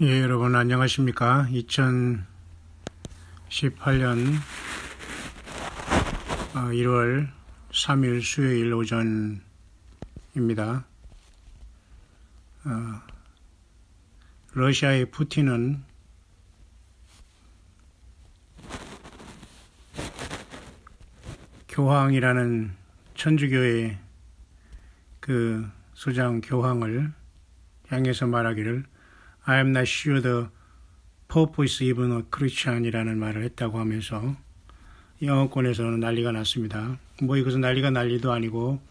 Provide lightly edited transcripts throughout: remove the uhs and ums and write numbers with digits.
예, 여러분 안녕하십니까? 2018년 1월 3일 수요일 오전입니다. 러시아의 푸틴은 교황이라는 천주교의 그 수장 교황을 향해서 말하기를 I am not sure the Pope is even a Christian이라는 말을 했다고 하면서 영어권에서는 난리가 났습니다. 뭐 이것은 난리도 아니고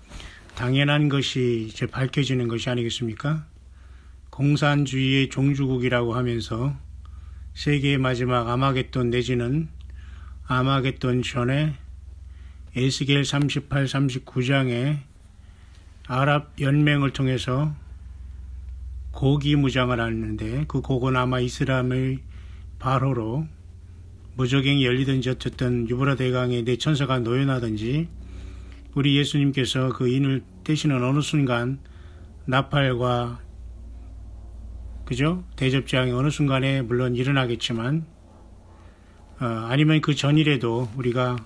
당연한 것이 이제 밝혀지는 것이 아니겠습니까? 공산주의의 종주국이라고 하면서 세계의 마지막 아마겟돈 내지는 아마겟돈 전에 에스겔 38, 39장에 아랍 연맹을 통해서 고기 무장을 하는데 그 곡은 아마 이슬람의 발호로 무적행이 열리든지 어쨌든 유브라 대강에 내 천사가 노연하든지 우리 예수님께서 그 인을 떼시는 어느 순간 나팔과 그죠? 대접장이 어느 순간에 물론 일어나겠지만 아니면 그 전일에도 우리가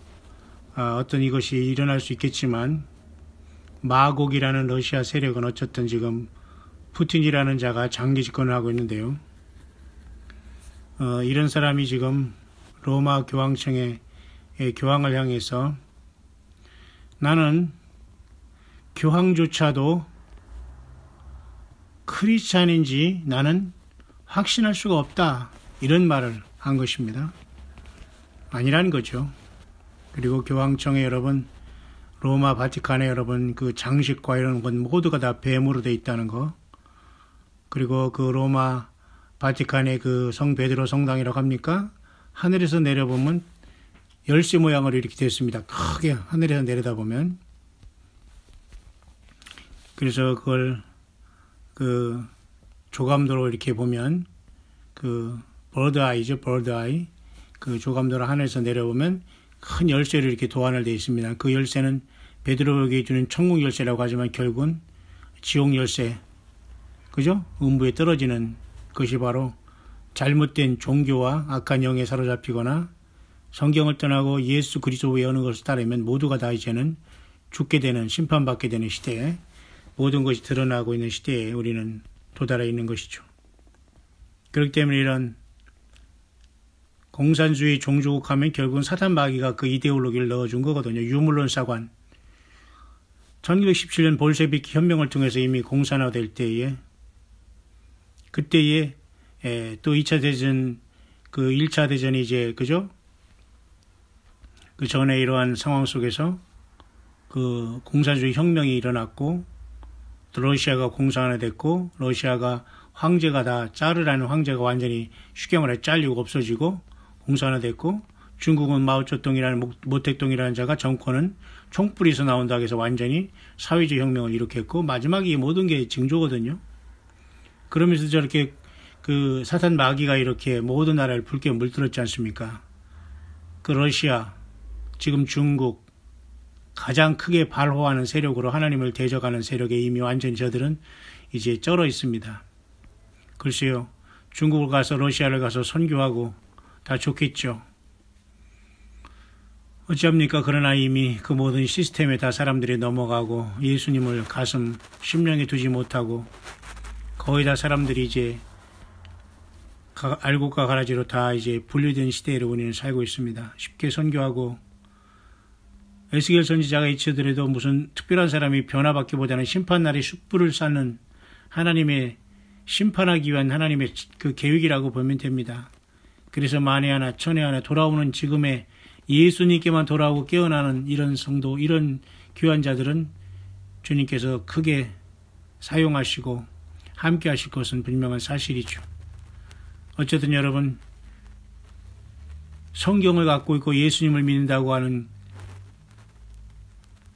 어떤 이것이 일어날 수 있겠지만 마곡이라는 러시아 세력은 어쨌든 지금 푸틴이라는 자가 장기 집권을 하고 있는데요. 이런 사람이 지금 로마 교황청의 교황을 향해서 나는 교황조차도 크리스찬인지 나는 확신할 수가 없다. 이런 말을 한 것입니다. 아니라는 거죠. 그리고 교황청에 여러분, 로마 바티칸에 여러분 그 장식과 이런 건 모두가 다 뱀으로 돼 있다는 거. 그리고 그 로마 바티칸의 그 성 베드로 성당이라고 합니까? 하늘에서 내려보면 열쇠 모양으로 이렇게 되었습니다. 크게 하늘에서 내려다보면. 그래서 그걸 그 조감도로 이렇게 보면 그 버드 아이죠, 버드 아이. 그 조감도로 하늘에서 내려보면 큰 열쇠로 이렇게 도안을 되어 있습니다. 그 열쇠는 베드로에게 주는 천국 열쇠라고 하지만 결국은 지옥 열쇠. 그죠? 음부에 떨어지는 것이 바로 잘못된 종교와 악한 영에 사로잡히거나 성경을 떠나고 예수 그리스도 외우는 것을 따르면 모두가 다 이제는 죽게 되는, 심판받게 되는 시대에 모든 것이 드러나고 있는 시대에 우리는 도달해 있는 것이죠. 그렇기 때문에 이런 공산주의 종주국 하면 결국은 사탄 마귀가 그 이데올로기를 넣어준 거거든요. 유물론 사관. 1917년 볼셰비키 혁명을 통해서 이미 공산화될 때에 그때에 또 2차 대전, 그 1차 대전이 이제, 그죠? 그 전에 이러한 상황 속에서 그 공산주의 혁명이 일어났고, 또 러시아가 공산화됐고, 러시아가 황제가 다, 짜르라는 황제가 완전히 슈경을 해 잘리고 없어지고, 공산화됐고, 중국은 마오쩌둥이라는 모택동이라는 자가 정권은 총뿌리에서 나온다고 해서 완전히 사회주의 혁명을 일으켰고, 마지막에 이 모든 게 징조거든요. 그러면서 저렇게 그 사탄 마귀가 이렇게 모든 나라를 붉게 물들었지 않습니까? 그 러시아, 지금 중국, 가장 크게 발호하는 세력으로 하나님을 대적하는 세력에 이미 완전히 저들은 이제 쩔어 있습니다. 글쎄요, 중국을 가서 러시아를 가서 선교하고 다 좋겠죠. 어찌합니까? 그러나 이미 그 모든 시스템에 다 사람들이 넘어가고 예수님을 가슴 심령에 두지 못하고 거의 다 사람들이 이제 알곡과 가라지로 다 이제 분리된 시대에 우리는 살고 있습니다. 쉽게 선교하고 에스겔 선지자가 있더라도 무슨 특별한 사람이 변화받기보다는 심판날에 숯불을 쌓는 하나님의 심판하기 위한 하나님의 그 계획이라고 보면 됩니다. 그래서 만에 하나 천에 하나 돌아오는 지금의 예수님께만 돌아오고 깨어나는 이런 성도, 이런 귀한 자들은 주님께서 크게 사용하시고 함께 하실 것은 분명한 사실이죠. 어쨌든 여러분, 성경을 갖고 있고 예수님을 믿는다고 하는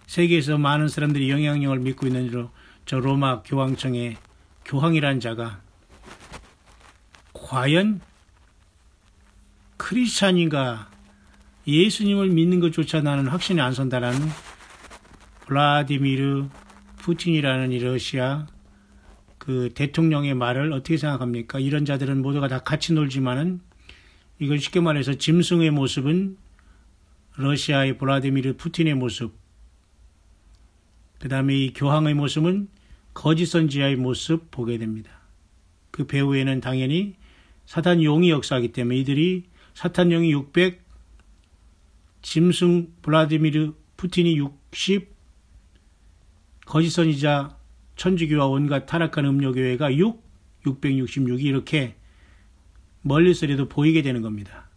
세계에서 많은 사람들이 영향력을 믿고 있는 저 로마 교황청의 교황이라는 자가 과연 크리스찬인가 예수님을 믿는 것조차 나는 확신이 안 선다라는 블라디미르 푸틴이라는 이 러시아 그 대통령의 말을 어떻게 생각합니까? 이런 자들은 모두가 다 같이 놀지만은 이걸 쉽게 말해서 짐승의 모습은 러시아의 블라디미르 푸틴의 모습, 그 다음에 이 교황의 모습은 거짓 선지자의 모습 보게 됩니다. 그 배후에는 당연히 사탄 용이 역사하기 때문에 이들이 사탄 용이 600, 짐승 블라디미르 푸틴이 60, 거짓 선지자 천주교와 온갖 타락한 음료교회가 666이 이렇게 멀리서라도 보이게 되는 겁니다.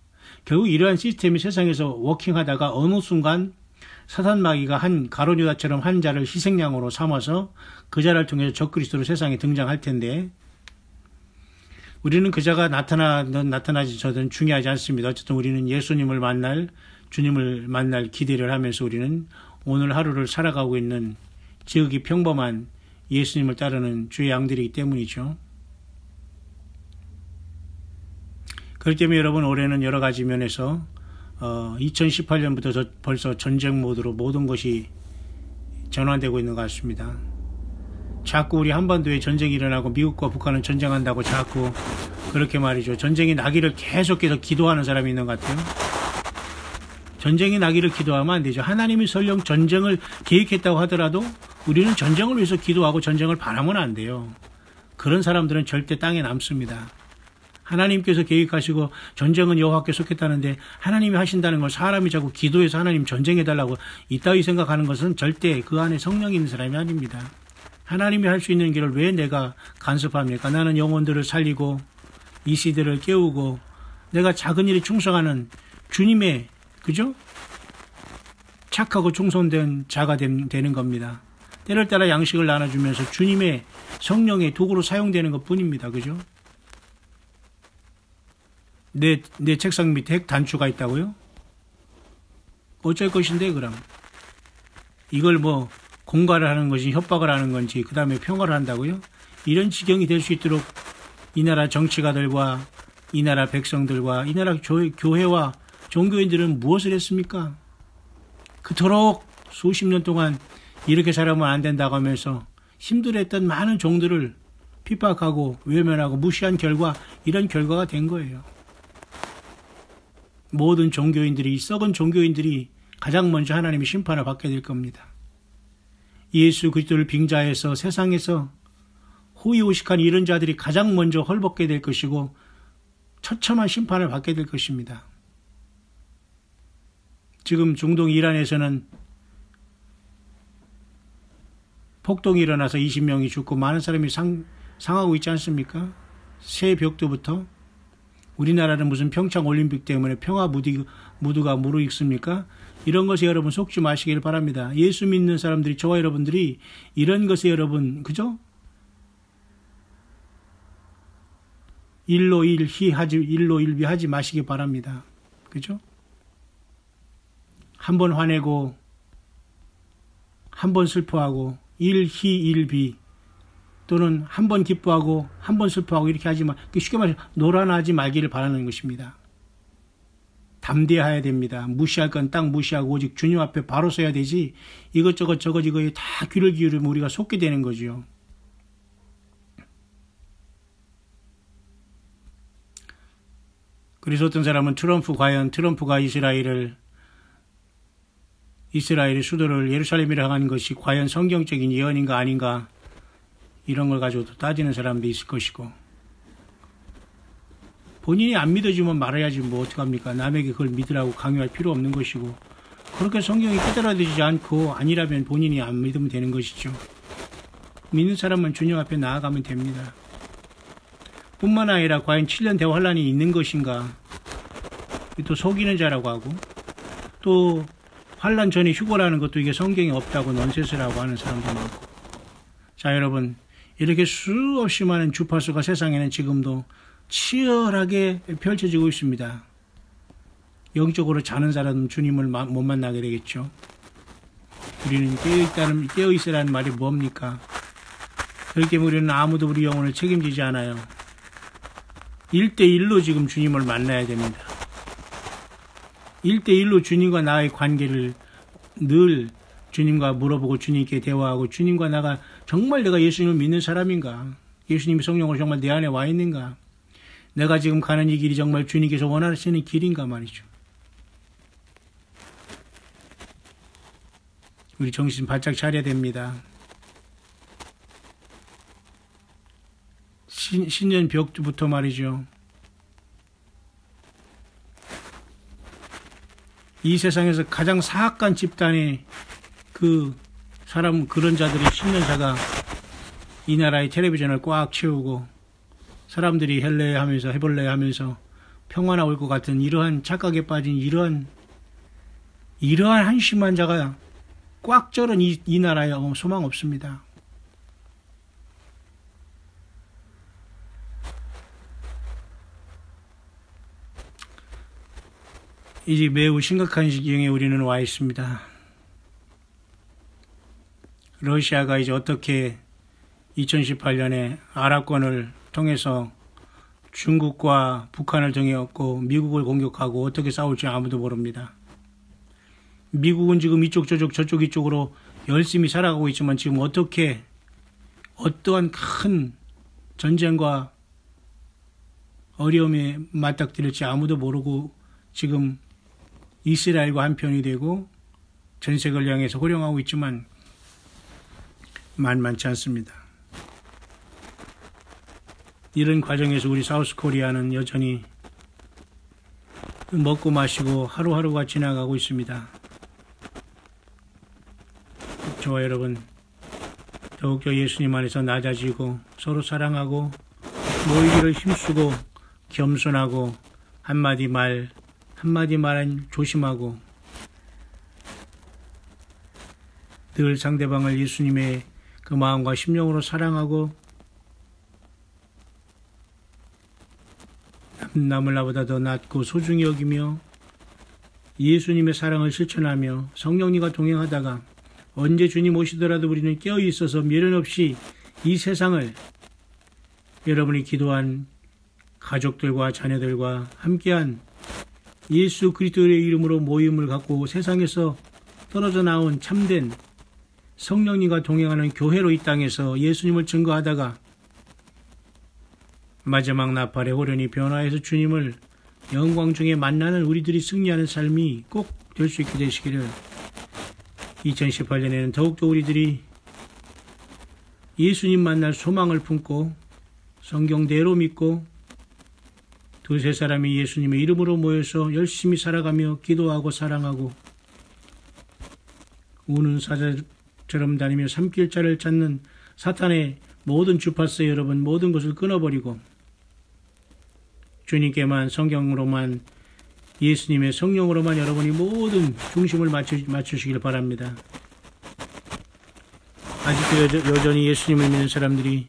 결국 이러한 시스템이 세상에서 워킹하다가 어느 순간 사탄 마귀가 한 가룟 유다처럼 한 자를 희생양으로 삼아서 그 자를 통해서 적그리스도로 세상에 등장할 텐데 우리는 그 자가 나타나지 저든 중요하지 않습니다. 어쨌든 우리는 예수님을 만날 주님을 만날 기대를 하면서 우리는 오늘 하루를 살아가고 있는 지극히 평범한 예수님을 따르는 주의 양들이기 때문이죠. 그렇기 때문에 여러분 올해는 여러 가지 면에서 2018년부터 벌써 전쟁 모드로 모든 것이 전환되고 있는 것 같습니다. 자꾸 우리 한반도에 전쟁이 일어나고 미국과 북한은 전쟁한다고 자꾸 그렇게 말이죠. 전쟁이 나기를 계속해서 기도하는 사람이 있는 것 같아요. 전쟁이 나기를 기도하면 안 되죠. 하나님이 설령 전쟁을 계획했다고 하더라도 우리는 전쟁을 위해서 기도하고 전쟁을 바라면 안 돼요. 그런 사람들은 절대 땅에 남습니다. 하나님께서 계획하시고 전쟁은 여호와께 속했다는데 하나님이 하신다는 걸 사람이 자꾸 기도해서 하나님 전쟁해달라고 이따위 생각하는 것은 절대 그 안에 성령이 있는 사람이 아닙니다. 하나님이 할 수 있는 길을 왜 내가 간섭합니까? 나는 영혼들을 살리고 이 시대를 깨우고 내가 작은 일에 충성하는 주님의 그죠? 착하고 충성된 자가 되는 겁니다. 때를 따라 양식을 나눠주면서 주님의 성령의 도구로 사용되는 것 뿐입니다. 그죠? 내 책상 밑에 핵 단추가 있다고요? 어쩔 것인데 그럼 이걸 뭐 공갈을 하는 것이 협박을 하는 건지 그 다음에 평화를 한다고요? 이런 지경이 될 수 있도록 이 나라 정치가들과 이 나라 백성들과 이 나라 교회와 종교인들은 무엇을 했습니까? 그토록 수십 년 동안 이렇게 살아면 안 된다고 하면서 힘들었던 많은 종들을 핍박하고 외면하고 무시한 결과 이런 결과가 된 거예요. 모든 종교인들이 썩은 종교인들이 가장 먼저 하나님의 심판을 받게 될 겁니다. 예수 그리스도를 빙자해서 세상에서 호의호식한 이런 자들이 가장 먼저 헐벗게 될 것이고 처참한 심판을 받게 될 것입니다. 지금 중동 이란에서는 폭동이 일어나서 20명이 죽고 많은 사람이 상하고 있지 않습니까? 새 벽두부터 우리나라는 무슨 평창 올림픽 때문에 평화 무드가 무르익습니까? 이런 것에 여러분 속지 마시길 바랍니다. 예수 믿는 사람들이 저와 여러분들이 이런 것에 여러분 그죠? 일로 일비하지 마시기 바랍니다. 그죠? 한 번 화내고 한 번 슬퍼하고 일희일비 또는 한 번 기뻐하고 한 번 슬퍼하고 이렇게 하지 마. 쉽게 말해서 노란하지 말기를 바라는 것입니다. 담대해야 됩니다. 무시할 건 딱 무시하고 오직 주님 앞에 바로 서야 되지 이것저것 이거에 다 귀를 기울이면 우리가 속게 되는 거죠. 그래서 어떤 사람은 과연 트럼프가 이스라엘의 수도를 예루살렘이라 향한 것이 과연 성경적인 예언인가 아닌가 이런 걸 가지고 따지는 사람도 있을 것이고 본인이 안 믿어주면 말아야지 뭐 어떡합니까? 남에게 그걸 믿으라고 강요할 필요 없는 것이고 그렇게 성경이 깨달아지지 않고 아니라면 본인이 안 믿으면 되는 것이죠. 믿는 사람은 주님 앞에 나아가면 됩니다. 뿐만 아니라 과연 7년 대환란이 있는 것인가 또 속이는 자라고 하고 또 환란 전에 휴거라는 것도 이게 성경에 없다고 넌센스라고 하는 사람도 많고 자 여러분 이렇게 수없이 많은 주파수가 세상에는 지금도 치열하게 펼쳐지고 있습니다. 영적으로 자는 사람은 주님을 못 만나게 되겠죠. 우리는 깨어있으라는 말이 뭡니까? 그렇게 우리는 아무도 우리 영혼을 책임지지 않아요. 1대1로 지금 주님을 만나야 됩니다. 1대1로 주님과 나의 관계를 늘 주님과 물어보고 주님께 대화하고 주님과 나가 정말 내가 예수님을 믿는 사람인가? 예수님이 성령으로 정말 내 안에 와 있는가? 내가 지금 가는 이 길이 정말 주님께서 원하시는 길인가 말이죠. 우리 정신 바짝 차려야 됩니다. 신년 벽부터 말이죠. 이 세상에서 가장 사악한 집단의 그런 자들이 신년사가 이 나라의 텔레비전을 꽉 채우고 사람들이 해볼래 하면서 평화나 올 것 같은 이러한 착각에 빠진 이러한 한심한 자가 꽉 쩔은 이 나라에 소망 없습니다. 이제 매우 심각한 지경에 우리는 와 있습니다. 러시아가 이제 어떻게 2018년에 아랍권을 통해서 중국과 북한을 정해왔고 미국을 공격하고 어떻게 싸울지 아무도 모릅니다. 미국은 지금 이쪽 저쪽 이쪽으로 열심히 살아가고 있지만 지금 어떠한 큰 전쟁과 어려움에 맞닥뜨릴지 아무도 모르고 지금 이스라엘과 한편이 되고 전 세계를 향해서 호령하고 있지만 만만치 않습니다. 이런 과정에서 우리 사우스코리아는 여전히 먹고 마시고 하루하루가 지나가고 있습니다. 저와 여러분 더욱더 예수님 안에서 낮아지고 서로 사랑하고 모이기를 힘쓰고 겸손하고 한마디 말은 조심하고 늘 상대방을 예수님의 그 마음과 심령으로 사랑하고 남을 나보다 더 낫고 소중히 여기며 예수님의 사랑을 실천하며 성령님과 동행하다가 언제 주님 오시더라도 우리는 깨어있어서 미련 없이 이 세상을 여러분이 기도한 가족들과 자녀들과 함께한 예수 그리스도의 이름으로 모임을 갖고 세상에서 떨어져 나온 참된 성령님과 동행하는 교회로 이 땅에서 예수님을 증거하다가 마지막 나팔에 호련히 변화해서 주님을 영광 중에 만나는 우리들이 승리하는 삶이 꼭 될 수 있게 되시기를 2018년에는 더욱더 우리들이 예수님 만날 소망을 품고 성경대로 믿고 두세 사람이 예수님의 이름으로 모여서 열심히 살아가며 기도하고 사랑하고 우는 사자처럼 다니며 삼킬자를 찾는 사탄의 모든 주파수 여러분 모든 것을 끊어버리고 주님께만 성경으로만 예수님의 성령으로만 여러분이 모든 중심을 맞추시길 바랍니다. 아직도 여전히 예수님을 믿는 사람들이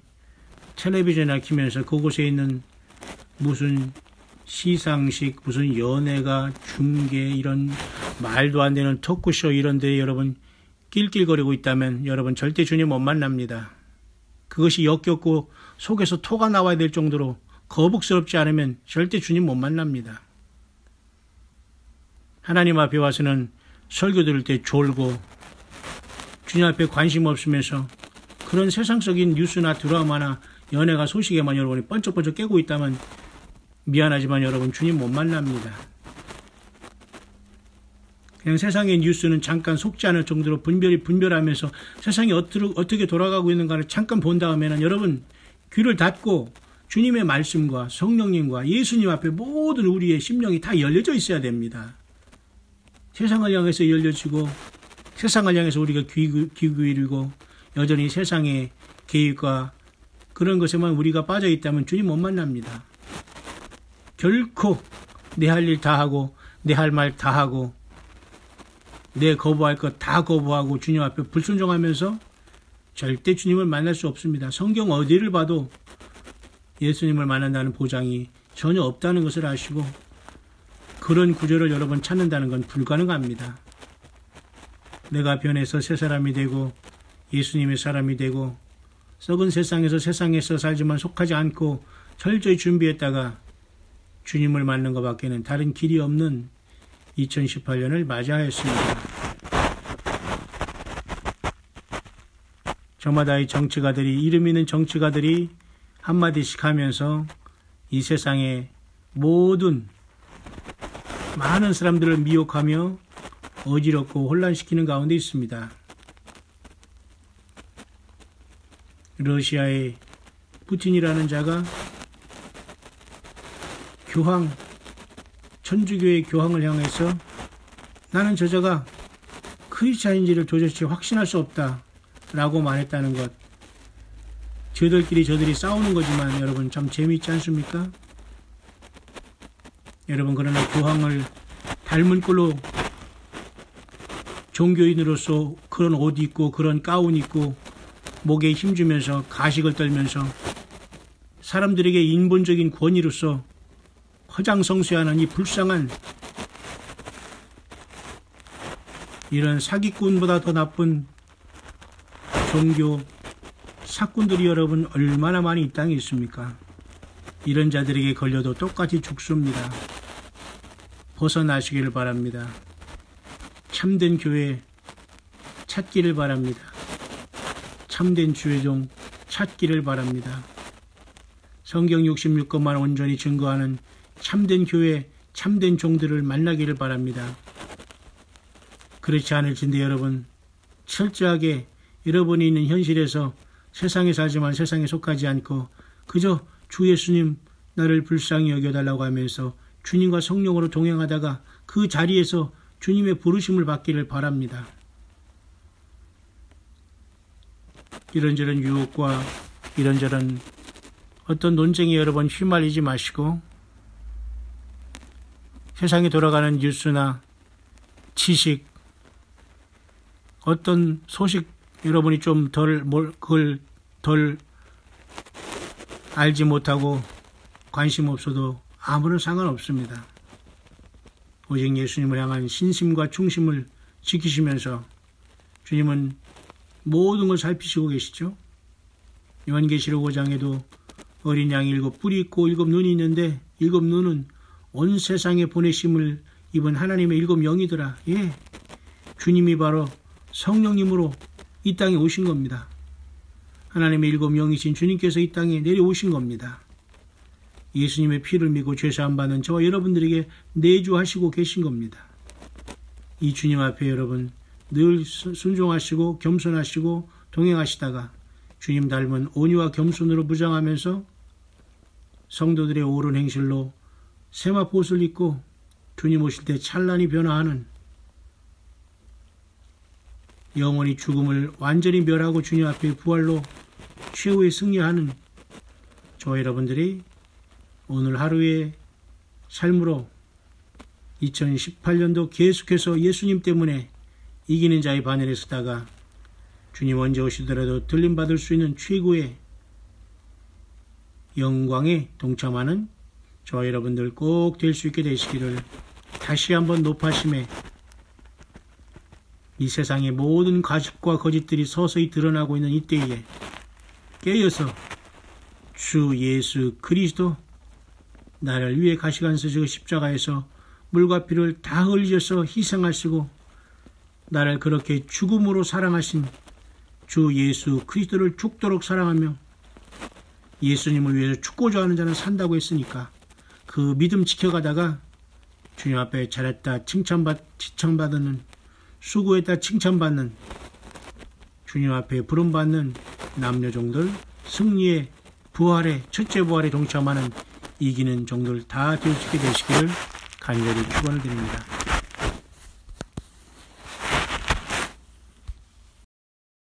텔레비전을 키면서 그곳에 있는 무슨 시상식, 무슨 연예가, 중계 이런 말도 안 되는 토크쇼 이런 데에 여러분 낄낄거리고 있다면 여러분 절대 주님 못 만납니다. 그것이 역겹고 속에서 토가 나와야 될 정도로 거북스럽지 않으면 절대 주님 못 만납니다. 하나님 앞에 와서는 설교 들을 때 졸고 주님 앞에 관심 없으면서 그런 세상적인 뉴스나 드라마나 연예가 소식에만 여러분이 번쩍번쩍 깨고 있다면 미안하지만 여러분 주님 못 만납니다. 그냥 세상의 뉴스는 잠깐 속지 않을 정도로 분별하면서 세상이 어떻게 돌아가고 있는가를 잠깐 본 다음에는 여러분 귀를 닫고 주님의 말씀과 성령님과 예수님 앞에 모든 우리의 심령이 다 열려져 있어야 됩니다. 세상을 향해서 열려지고 세상을 향해서 우리가 귀 기울이고 여전히 세상의 계획과 그런 것에만 우리가 빠져 있다면 주님 못 만납니다. 결코 내 할 일 다 하고 내 할 말 다 하고 내 거부할 것 다 거부하고 주님 앞에 불순종하면서 절대 주님을 만날 수 없습니다. 성경 어디를 봐도 예수님을 만난다는 보장이 전혀 없다는 것을 아시고 그런 구절을 여러분 찾는다는 건 불가능합니다. 내가 변해서 새 사람이 되고 예수님의 사람이 되고 썩은 세상에서 살지만 속하지 않고 철저히 준비했다가 주님을 만난 것밖에는 다른 길이 없는 2018년을 맞이하였습니다. 저마다의 정치가들이 이름 있는 정치가들이 한마디씩 하면서 이 세상의 모든 많은 사람들을 미혹하며 어지럽고 혼란시키는 가운데 있습니다. 러시아의 푸틴이라는 자가 교황, 천주교의 교황을 향해서 나는 저자가 크리스찬인지를 도저히 확신할 수 없다 라고 말했다는 것. 저들끼리 싸우는 거지만 여러분 참 재미있지 않습니까? 여러분 그러나 교황을 닮은 꼴로 종교인으로서 그런 옷 입고 그런 가운 입고 목에 힘주면서 가식을 떨면서 사람들에게 인본적인 권위로서 허장성세하는 이 불쌍한 이런 사기꾼보다 더 나쁜 종교 사꾼들이 여러분 얼마나 많이 이 땅에 있습니까? 이런 자들에게 걸려도 똑같이 죽습니다. 벗어나시기를 바랍니다. 참된 교회 찾기를 바랍니다. 참된 주의종 찾기를 바랍니다. 성경 66권만 온전히 증거하는 참된 교회, 참된 종들을 만나기를 바랍니다. 그렇지 않을진데 여러분 철저하게 여러분이 있는 현실에서 세상에 살지만 세상에 속하지 않고 그저 주 예수님 나를 불쌍히 여겨달라고 하면서 주님과 성령으로 동행하다가 그 자리에서 주님의 부르심을 받기를 바랍니다. 이런저런 유혹과 이런저런 어떤 논쟁에 여러 번 휘말리지 마시고 세상에 돌아가는 뉴스나 지식 어떤 소식 여러분이 좀 그걸 덜 알지 못하고 관심 없어도 아무런 상관없습니다. 오직 예수님을 향한 신심과 충심을 지키시면서 주님은 모든 걸 살피시고 계시죠. 요한계시록 5장에도 어린 양이 7뿔이 있고 7눈이 있는데 7눈은 온 세상에 보내심을 입은 하나님의 7영이더라. 예, 주님이 바로 성령님으로 이 땅에 오신 겁니다. 하나님의 7영이신 주님께서 이 땅에 내려오신 겁니다. 예수님의 피를 믿고 죄사함 받는 저와 여러분들에게 내주하시고 계신 겁니다. 이 주님 앞에 여러분 늘 순종하시고 겸손하시고 동행하시다가 주님 닮은 온유와 겸손으로 무장하면서 성도들의 옳은 행실로 세마포 옷을 입고 주님 오실 때 찬란히 변화하는 영원히 죽음을 완전히 멸하고 주님 앞에 부활로 최후의 승리하는 저와 여러분들이 오늘 하루의 삶으로 2018년도 계속해서 예수님 때문에 이기는 자의 바늘에 서다가 주님 언제 오시더라도 들림받을 수 있는 최고의 영광에 동참하는 저와 여러분들 꼭 될 수 있게 되시기를 다시 한번 높아심에 이 세상의 모든 가십과 거짓들이 서서히 드러나고 있는 이때에 깨어서 주 예수 그리스도 나를 위해 가시관서지고 십자가에서 물과 피를 다 흘리셔서 희생하시고 나를 그렇게 죽음으로 사랑하신 주 예수 그리스도를 죽도록 사랑하며 예수님을 위해서 죽고자 하는 자는 산다고 했으니까 그 믿음 지켜가다가 주님 앞에 잘했다 칭찬받는 수고했다 칭찬받는 주님 앞에 부름받는 남녀종들 승리의 부활의 첫째 부활에 동참하는 이기는 종들 다 될 수 있게 되시기를 간절히 축원을 드립니다.